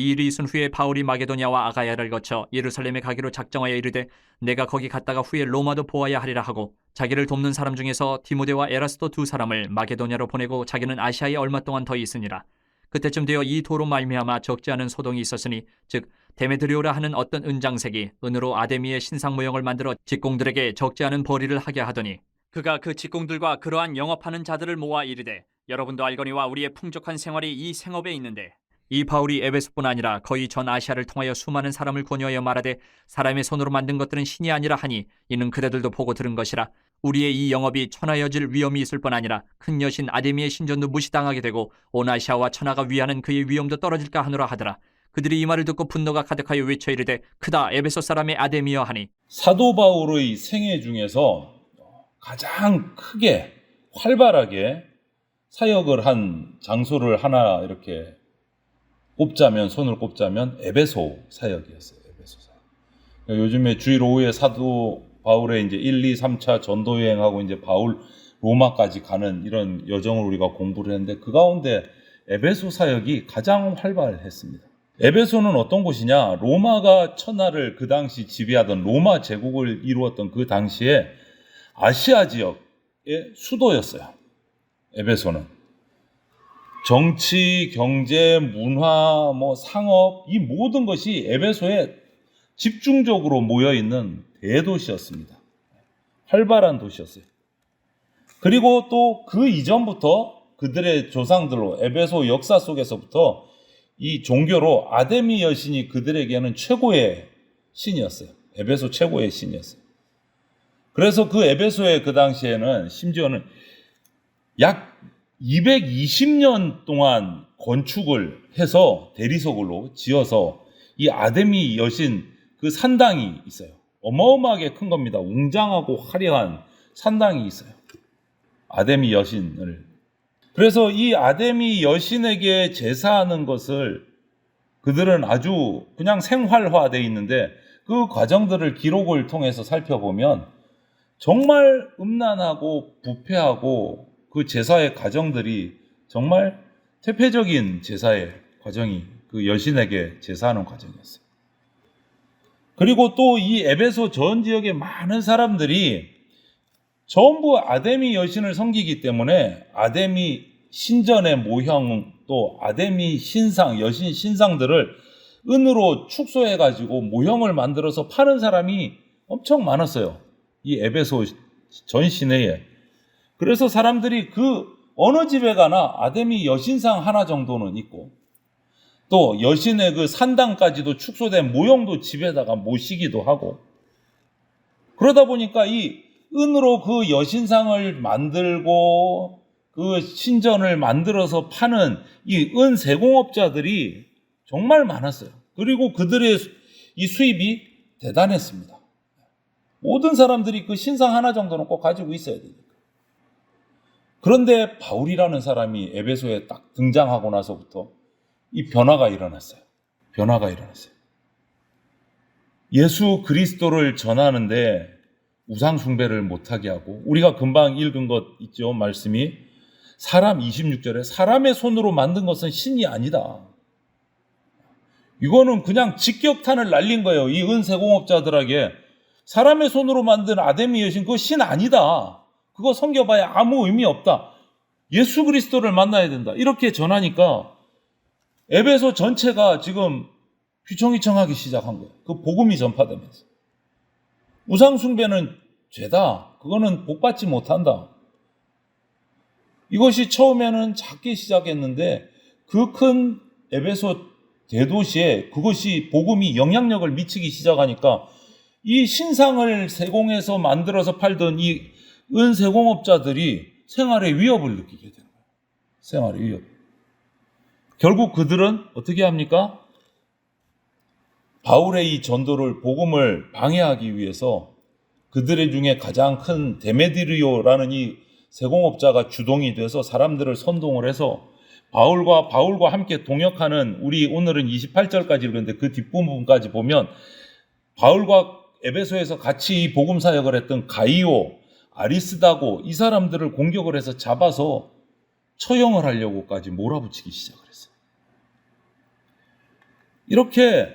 이 일이 있은 후에 바울이 마게도냐와 아가야를 거쳐 예루살렘에 가기로 작정하여 이르되 내가 거기 갔다가 후에 로마도 보아야 하리라 하고 자기를 돕는 사람 중에서 디모데와 에라스도 두 사람을 마게도냐로 보내고 자기는 아시아에 얼마 동안 더 있으니라. 그때쯤 되어 이 도로 말미암아 적지 않은 소동이 있었으니 즉 데메드리오라 하는 어떤 은장색이 은으로 아데미의 신상 모형을 만들어 직공들에게 적지 않은 벌이를 하게 하더니 그가 그 직공들과 그러한 영업하는 자들을 모아 이르되 여러분도 알거니와 우리의 풍족한 생활이 이 생업에 있는데 이 바울이 에베소뿐 아니라 거의 전 아시아를 통하여 수많은 사람을 권유하여 말하되 사람의 손으로 만든 것들은 신이 아니라 하니 이는 그대들도 보고 들은 것이라. 우리의 이 영업이 천하여질 위험이 있을 뿐 아니라 큰 여신 아데미의 신전도 무시당하게 되고 온 아시아와 천하가 위하는 그의 위엄도 떨어질까 하노라 하더라. 그들이 이 말을 듣고 분노가 가득하여 외쳐 이르되 크다 에베소 사람의 아데미여 하니. 사도 바울의 생애 중에서 가장 크게 활발하게 사역을 한 장소를 하나 이렇게 손을 꼽자면 에베소 사역이었어요. 에베소 사역. 요즘에 주일 오후에 사도 바울의 이제 1, 2, 3차 전도 여행하고 이제 바울 로마까지 가는 이런 여정을 우리가 공부를 했는데 그 가운데 에베소 사역이 가장 활발했습니다. 에베소는 어떤 곳이냐? 로마가 천하를 그 당시 지배하던 로마 제국을 이루었던 그 당시에 아시아 지역의 수도였어요. 에베소는 정치, 경제, 문화, 상업 이 모든 것이 에베소에 집중적으로 모여 있는 대도시였습니다. 활발한 도시였어요. 그리고 또 그 이전부터 그들의 조상들로 에베소 역사 속에서부터 이 종교로 아데미 여신이 그들에게는 최고의 신이었어요. 에베소 최고의 신이었어요. 그래서 그 에베소의 그 당시에는 심지어는 약 220년 동안 건축을 해서 대리석으로 지어서 이 아데미 여신 그 산당이 있어요. 어마어마하게 큰 겁니다. 웅장하고 화려한 산당이 있어요. 아데미 여신을. 그래서 이 아데미 여신에게 제사하는 것을 그들은 아주 그냥 생활화되어 있는데 그 과정들을 기록을 통해서 살펴보면 정말 음란하고 부패하고 그 제사의 과정들이 정말 퇴폐적인 제사의 과정이 그 여신에게 제사하는 과정이었어요. 그리고 또 이 에베소 전 지역의 많은 사람들이 전부 아데미 여신을 섬기기 때문에 아데미 신전의 모형 또 아데미 신상, 여신 신상들을 은으로 축소해가지고 모형을 만들어서 파는 사람이 엄청 많았어요. 이 에베소 전 시내에. 그래서 사람들이 그 어느 집에 가나 아데미 여신상 하나 정도는 있고 또 여신의 그 산당까지도 축소된 모형도 집에다가 모시기도 하고 그러다 보니까 이 은으로 그 여신상을 만들고 그 신전을 만들어서 파는 이 은 세공업자들이 정말 많았어요. 그리고 그들의 이 수입이 대단했습니다. 모든 사람들이 그 신상 하나 정도는 꼭 가지고 있어야 되니까. 그런데 바울이라는 사람이 에베소에 딱 등장하고 나서부터 이 변화가 일어났어요. 예수 그리스도를 전하는데 우상 숭배를 못하게 하고 우리가 금방 읽은 것 있죠. 말씀이 26절에 사람의 손으로 만든 것은 신이 아니다. 이거는 그냥 직격탄을 날린 거예요. 이 은세공업자들에게 사람의 손으로 만든 아데미 여신 그거 신 아니다. 그거 섬겨봐야 아무 의미 없다. 예수 그리스도를 만나야 된다. 이렇게 전하니까 에베소 전체가 지금 휘청휘청하기 시작한 거예요. 그 복음이 전파되면서. 우상 숭배는 죄다. 그거는 복받지 못한다. 이것이 처음에는 작게 시작했는데 그 큰 에베소 대도시에 그것이 복음이 영향력을 미치기 시작하니까 이 신상을 세공해서 만들어서 팔던 이 은세공업자들이 생활의 위협을 느끼게 되는 거예요. 생활의 위협. 결국 그들은 어떻게 합니까? 바울의 이 전도를 복음을 방해하기 위해서 그들의 중에 가장 큰 데메드리오라는 이 세공업자가 주동이 돼서 사람들을 선동을 해서 바울과 함께 동역하는 우리 오늘은 28절까지 읽었는데 그 뒷부분까지 보면 바울과 에베소에서 같이 복음 사역을 했던 가이오, 아리스다고 이 사람들을 공격을 해서 잡아서 처형을 하려고까지 몰아붙이기 시작을 했어요. 이렇게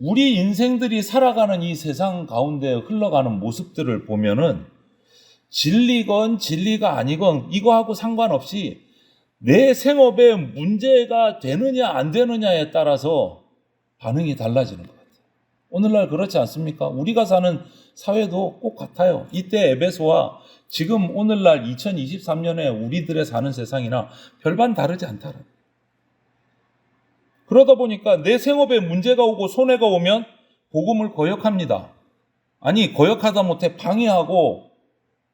우리 인생들이 살아가는 이 세상 가운데 흘러가는 모습들을 보면은 진리건 진리가 아니건 이거하고 상관없이 내 생업에 문제가 되느냐 안 되느냐에 따라서 반응이 달라지는 것 같아요. 오늘날 그렇지 않습니까? 우리가 사는 사회도 꼭 같아요. 이때 에베소와 지금 오늘날 2023년에 우리들의 사는 세상이나 별반 다르지 않다는. 그러다 보니까 내 생업에 문제가 오고 손해가 오면 복음을 거역합니다. 아니, 거역하다 못해 방해하고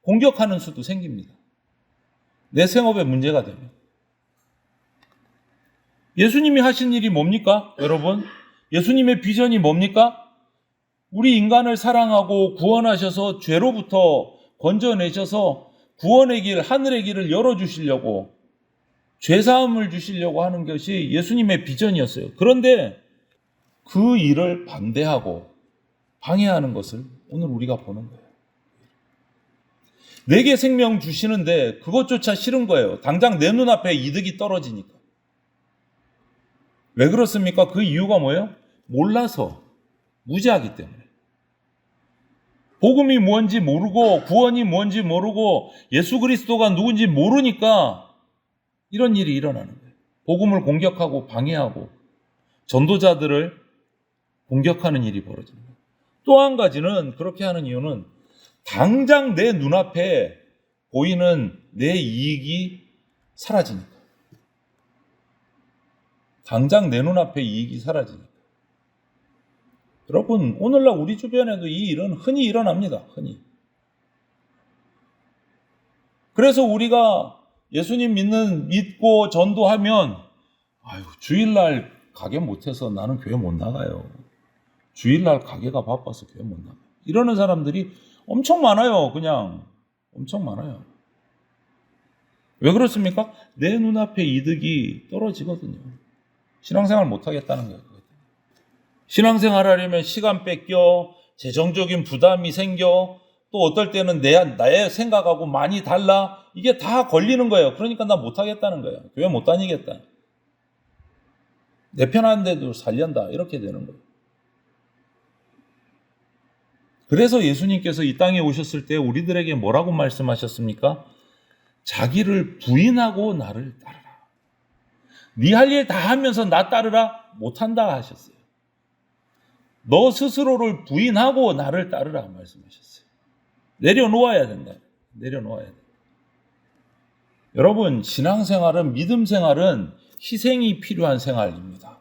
공격하는 수도 생깁니다. 내 생업에 문제가 되면. 예수님이 하신 일이 뭡니까? 여러분, 예수님의 비전이 뭡니까? 우리 인간을 사랑하고 구원하셔서 죄로부터 건져내셔서 구원의 길, 하늘의 길을 열어주시려고, 죄사함을 주시려고 하는 것이 예수님의 비전이었어요. 그런데 그 일을 반대하고 방해하는 것을 오늘 우리가 보는 거예요. 내게 생명 주시는데 그것조차 싫은 거예요. 당장 내 눈앞에 이득이 떨어지니까. 왜 그렇습니까? 그 이유가 뭐예요? 몰라서, 무지하기 때문에. 복음이 뭔지 모르고 구원이 뭔지 모르고 예수 그리스도가 누군지 모르니까 이런 일이 일어나는 거예요. 복음을 공격하고 방해하고 전도자들을 공격하는 일이 벌어집니다. 또 한 가지는 그렇게 하는 이유는 당장 내 눈앞에 보이는 내 이익이 사라지니까. 당장 내 눈앞에 이익이 사라지니까. 여러분, 오늘날 우리 주변에도 이 일은 흔히 일어납니다. 흔히. 그래서 우리가 예수님 믿고 전도하면 아유, 주일날 가게 못해서 나는 교회 못 나가요. 주일날 가게가 바빠서 교회 못 나가요. 이러는 사람들이 엄청 많아요. 그냥 엄청 많아요. 왜 그렇습니까? 내 눈앞에 이득이 떨어지거든요. 신앙생활 못하겠다는 거예요. 신앙생활 하려면 시간 뺏겨, 재정적인 부담이 생겨, 또 어떨 때는 나의 생각하고 많이 달라. 이게 다 걸리는 거예요. 그러니까 나 못하겠다는 거예요. 교회 못 다니겠다. 내 편한데도 살련다. 이렇게 되는 거예요. 그래서 예수님께서 이 땅에 오셨을 때 우리들에게 뭐라고 말씀하셨습니까? 자기를 부인하고 나를 따르라. 네 할 일 다 하면서 나 따르라? 못한다 하셨어요. 너 스스로를 부인하고 나를 따르라 말씀하셨어요. 내려놓아야 된다. 내려놓아야 된다. 여러분, 신앙생활은, 믿음 생활은 희생이 필요한 생활입니다.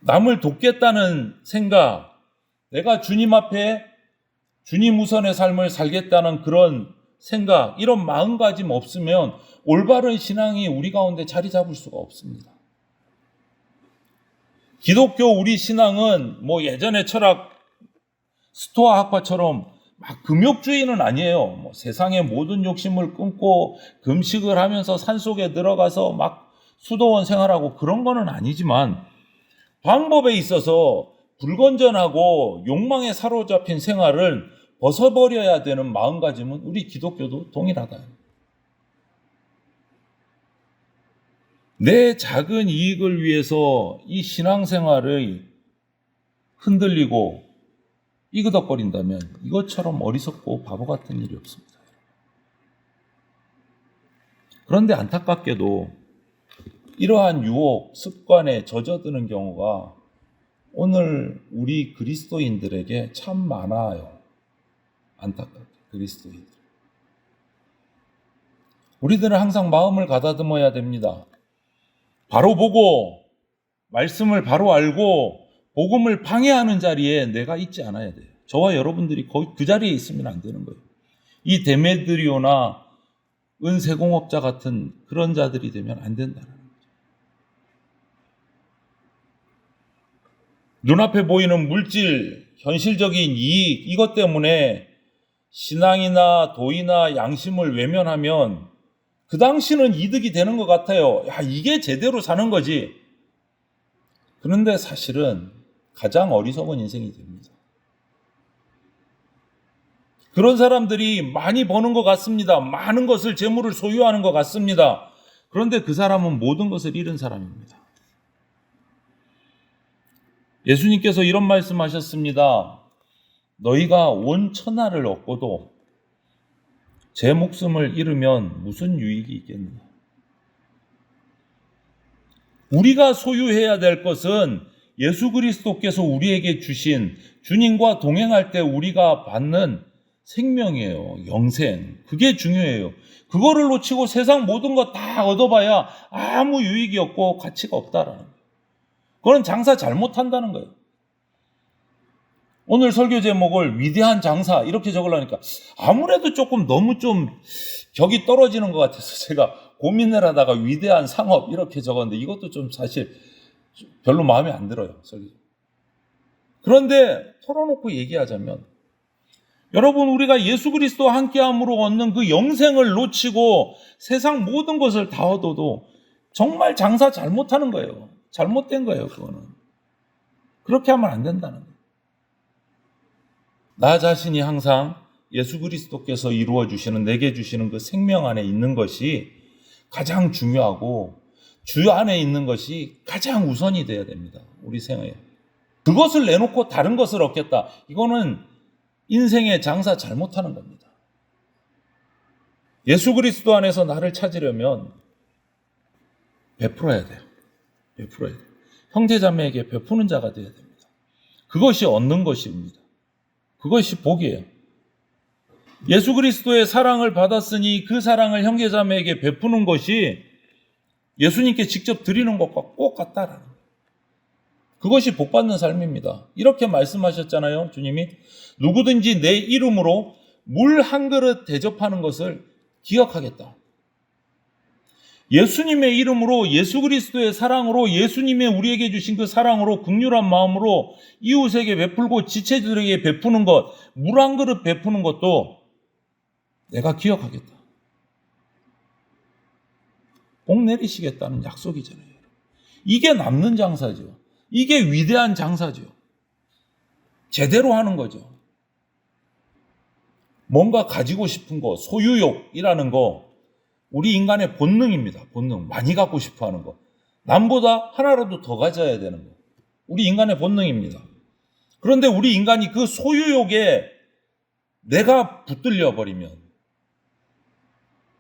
남을 돕겠다는 생각, 내가 주님 앞에 주님 우선의 삶을 살겠다는 그런 생각, 이런 마음가짐 없으면 올바른 신앙이 우리 가운데 자리 잡을 수가 없습니다. 기독교 우리 신앙은 뭐 예전의 철학 스토아 학파처럼 막 금욕주의는 아니에요. 뭐 세상의 모든 욕심을 끊고 금식을 하면서 산속에 들어가서 막 수도원 생활하고 그런 거는 아니지만 방법에 있어서 불건전하고 욕망에 사로잡힌 생활을 벗어버려야 되는 마음가짐은 우리 기독교도 동일하다. 내 작은 이익을 위해서 이 신앙생활을 흔들리고 이그덕거린다면 이것처럼 어리석고 바보 같은 일이 없습니다. 그런데 안타깝게도 이러한 유혹, 습관에 젖어드는 경우가 오늘 우리 그리스도인들에게 참 많아요. 안타깝게 그리스도인들. 우리들은 항상 마음을 가다듬어야 됩니다. 바로 보고 말씀을 바로 알고 복음을 방해하는 자리에 내가 있지 않아야 돼요. 저와 여러분들이 거기 그 자리에 있으면 안 되는 거예요. 이 데메드리오나 은세공업자 같은 그런 자들이 되면 안 된다는 거죠. 눈앞에 보이는 물질, 현실적인 이익, 이것 때문에 신앙이나 도의나 양심을 외면하면 그 당시는 이득이 되는 것 같아요. 야, 이게 제대로 사는 거지. 그런데 사실은 가장 어리석은 인생이 됩니다. 그런 사람들이 많이 버는 것 같습니다. 많은 것을, 재물을 소유하는 것 같습니다. 그런데 그 사람은 모든 것을 잃은 사람입니다. 예수님께서 이런 말씀하셨습니다. 너희가 온 천하를 얻고도 제 목숨을 잃으면 무슨 유익이 있겠느냐. 우리가 소유해야 될 것은 예수 그리스도께서 우리에게 주신 주님과 동행할 때 우리가 받는 생명이에요. 영생. 그게 중요해요. 그거를 놓치고 세상 모든 거 다 얻어봐야 아무 유익이 없고 가치가 없다라는 거예요. 그건 장사 잘못한다는 거예요. 오늘 설교 제목을 위대한 장사 이렇게 적으려니까 아무래도 조금 너무 좀 격이 떨어지는 것 같아서 제가 고민을 하다가 위대한 상업 이렇게 적었는데 이것도 좀 사실 별로 마음에 안 들어요. 설교. 그런데 털어놓고 얘기하자면 여러분, 우리가 예수 그리스도와 함께함으로 얻는 그 영생을 놓치고 세상 모든 것을 다 얻어도 정말 장사 잘못하는 거예요. 잘못된 거예요. 그거는. 그렇게 하면 안 된다는 거예요. 나 자신이 항상 예수 그리스도께서 이루어 주시는, 내게 주시는 그 생명 안에 있는 것이 가장 중요하고 주 안에 있는 것이 가장 우선이 되어야 됩니다. 우리 생애에. 그것을 내놓고 다른 것을 얻겠다. 이거는 인생의 장사 잘못하는 겁니다. 예수 그리스도 안에서 나를 찾으려면 베풀어야 돼요. 베풀어야 돼요. 형제자매에게 베푸는 자가 되어야 됩니다. 그것이 얻는 것입니다. 그것이 복이에요. 예수 그리스도의 사랑을 받았으니 그 사랑을 형제자매에게 베푸는 것이 예수님께 직접 드리는 것과 꼭 같다라는 거예요. 그것이 복받는 삶입니다. 이렇게 말씀하셨잖아요. 주님이 누구든지 내 이름으로 물 한 그릇 대접하는 것을 기억하겠다. 예수님의 이름으로, 예수 그리스도의 사랑으로, 예수님의 우리에게 주신 그 사랑으로, 긍휼한 마음으로 이웃에게 베풀고 지체들에게 베푸는 것, 물 한 그릇 베푸는 것도 내가 기억하겠다. 복 내리시겠다는 약속이잖아요. 이게 남는 장사죠. 이게 위대한 장사죠. 제대로 하는 거죠. 뭔가 가지고 싶은 거, 소유욕이라는 거, 우리 인간의 본능입니다. 본능. 많이 갖고 싶어 하는 거. 남보다 하나라도 더 가져야 되는 거. 우리 인간의 본능입니다. 그런데 우리 인간이 그 소유욕에 내가 붙들려 버리면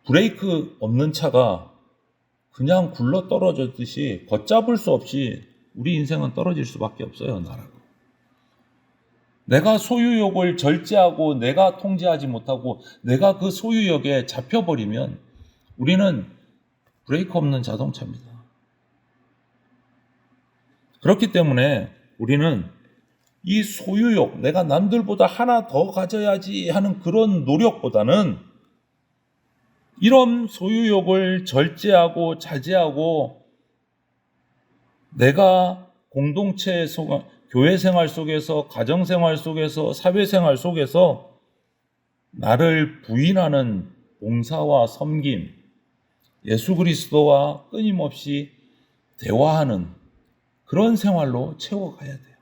브레이크 없는 차가 그냥 굴러 떨어졌듯이 걷잡을 수 없이 우리 인생은 떨어질 수밖에 없어요. 나라고. 내가 소유욕을 절제하고 내가 통제하지 못하고 내가 그 소유욕에 잡혀버리면 우리는 브레이크 없는 자동차입니다. 그렇기 때문에 우리는 이 소유욕, 내가 남들보다 하나 더 가져야지 하는 그런 노력보다는 이런 소유욕을 절제하고 자제하고 내가 공동체 속, 교회 생활 속에서, 가정 생활 속에서, 사회 생활 속에서 나를 부인하는 봉사와 섬김, 예수 그리스도와 끊임없이 대화하는 그런 생활로 채워가야 돼요.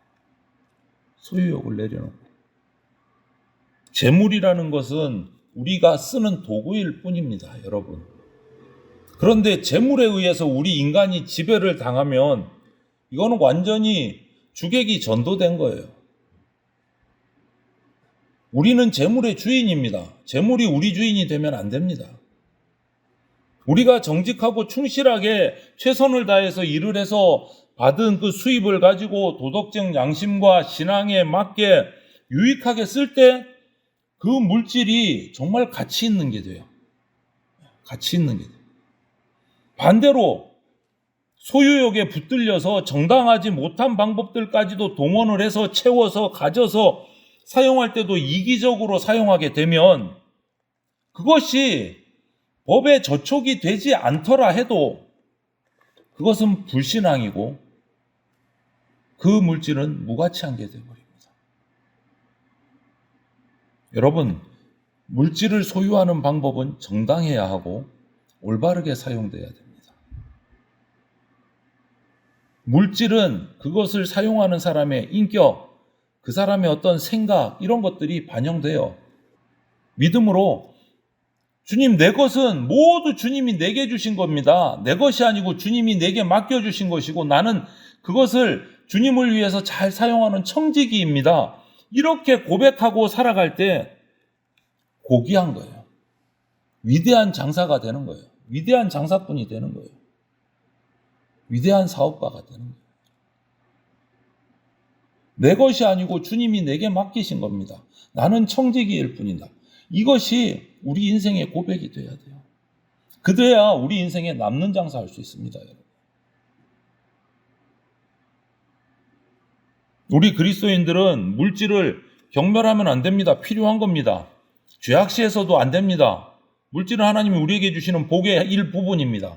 소유욕을 내려놓고. 재물이라는 것은 우리가 쓰는 도구일 뿐입니다, 여러분. 그런데 재물에 의해서 우리 인간이 지배를 당하면 이거는 완전히 주객이 전도된 거예요. 우리는 재물의 주인입니다. 재물이 우리 주인이 되면 안 됩니다. 우리가 정직하고 충실하게 최선을 다해서 일을 해서 받은 그 수입을 가지고 도덕적 양심과 신앙에 맞게 유익하게 쓸 때 그 물질이 정말 가치 있는 게 돼요. 가치 있는 게 돼요. 반대로 소유욕에 붙들려서 정당하지 못한 방법들까지도 동원을 해서 채워서 가져서 사용할 때도 이기적으로 사용하게 되면 그것이 법에 저촉이 되지 않더라 해도 그것은 불신앙이고 그 물질은 무가치한 게 되어버립니다. 여러분, 물질을 소유하는 방법은 정당해야 하고 올바르게 사용돼야 됩니다. 물질은 그것을 사용하는 사람의 인격, 그 사람의 어떤 생각 이런 것들이 반영돼요. 믿음으로 주님, 내 것은 모두 주님이 내게 주신 겁니다. 내 것이 아니고 주님이 내게 맡겨주신 것이고 나는 그것을 주님을 위해서 잘 사용하는 청지기입니다. 이렇게 고백하고 살아갈 때 고귀한 거예요. 위대한 장사가 되는 거예요. 위대한 장사꾼이 되는 거예요. 위대한 사업가가 되는 거예요. 내 것이 아니고 주님이 내게 맡기신 겁니다. 나는 청지기일 뿐이다. 이것이 우리 인생의 고백이 돼야 돼요. 그래야 우리 인생에 남는 장사할 수 있습니다, 여러분. 우리 그리스도인들은 물질을 경멸하면 안 됩니다. 필요한 겁니다. 죄악시에서도 안 됩니다. 물질은 하나님이 우리에게 주시는 복의 일부분입니다.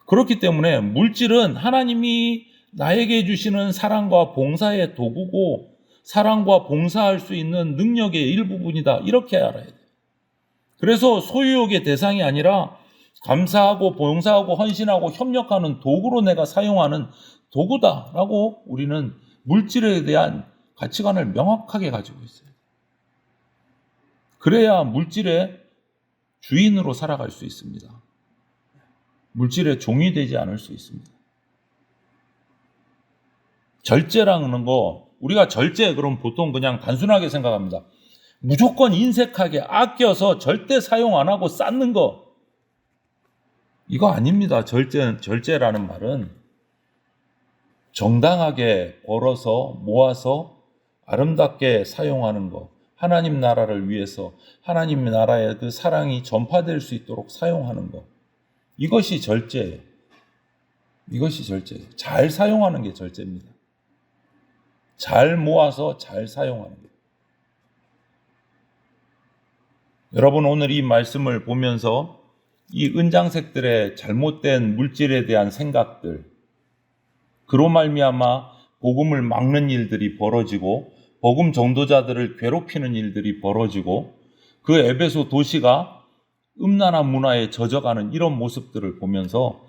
그렇기 때문에 물질은 하나님이 나에게 주시는 사랑과 봉사의 도구고 사랑과 봉사할 수 있는 능력의 일부분이다. 이렇게 알아야 돼요. 그래서 소유욕의 대상이 아니라 감사하고 봉사하고 헌신하고 협력하는 도구로 내가 사용하는 도구다라고 우리는 물질에 대한 가치관을 명확하게 가지고 있어요. 그래야 물질의 주인으로 살아갈 수 있습니다. 물질의 종이 되지 않을 수 있습니다. 절제라는 거, 우리가 절제 그럼 보통 그냥 단순하게 생각합니다. 무조건 인색하게 아껴서 절대 사용 안 하고 쌓는 거. 이거 아닙니다. 절제라는 말은 정당하게 벌어서 모아서 아름답게 사용하는 거. 하나님 나라를 위해서 하나님 나라의 그 사랑이 전파될 수 있도록 사용하는 거. 이것이 절제예요. 이것이 절제예요. 잘 사용하는 게 절제입니다. 잘 모아서 잘 사용하는 것. 여러분 오늘 이 말씀을 보면서 이 은장색들의 잘못된 물질에 대한 생각들, 그로 말미암아 복음을 막는 일들이 벌어지고 복음 전도자들을 괴롭히는 일들이 벌어지고 그 에베소 도시가 음란한 문화에 젖어가는 이런 모습들을 보면서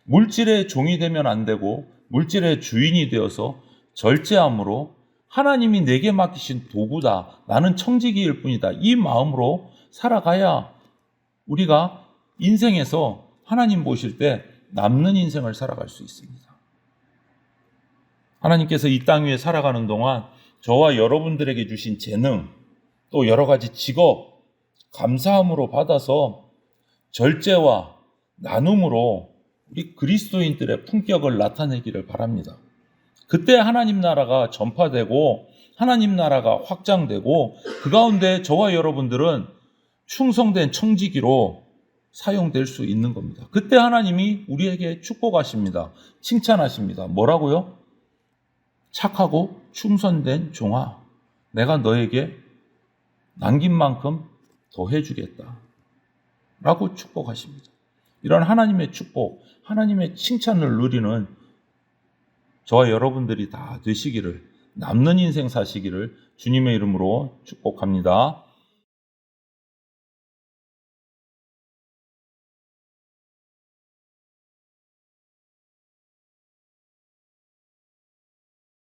물질의 종이 되면 안 되고 물질의 주인이 되어서 절제함으로 하나님이 내게 맡기신 도구다. 나는 청지기일 뿐이다. 이 마음으로 살아가야 우리가 인생에서 하나님 보실 때 남는 인생을 살아갈 수 있습니다. 하나님께서 이 땅 위에 살아가는 동안 저와 여러분들에게 주신 재능, 또 여러 가지 직업, 감사함으로 받아서 절제와 나눔으로 우리 그리스도인들의 품격을 나타내기를 바랍니다. 그때 하나님 나라가 전파되고 하나님 나라가 확장되고 그 가운데 저와 여러분들은 충성된 청지기로 사용될 수 있는 겁니다. 그때 하나님이 우리에게 축복하십니다. 칭찬하십니다. 뭐라고요? 착하고 충성된 종아, 내가 너에게 남긴 만큼 더 해주겠다 라고 축복하십니다. 이런 하나님의 축복, 하나님의 칭찬을 누리는 저와 여러분들이 다 되시기를, 남는 인생 사시기를 주님의 이름으로 축복합니다.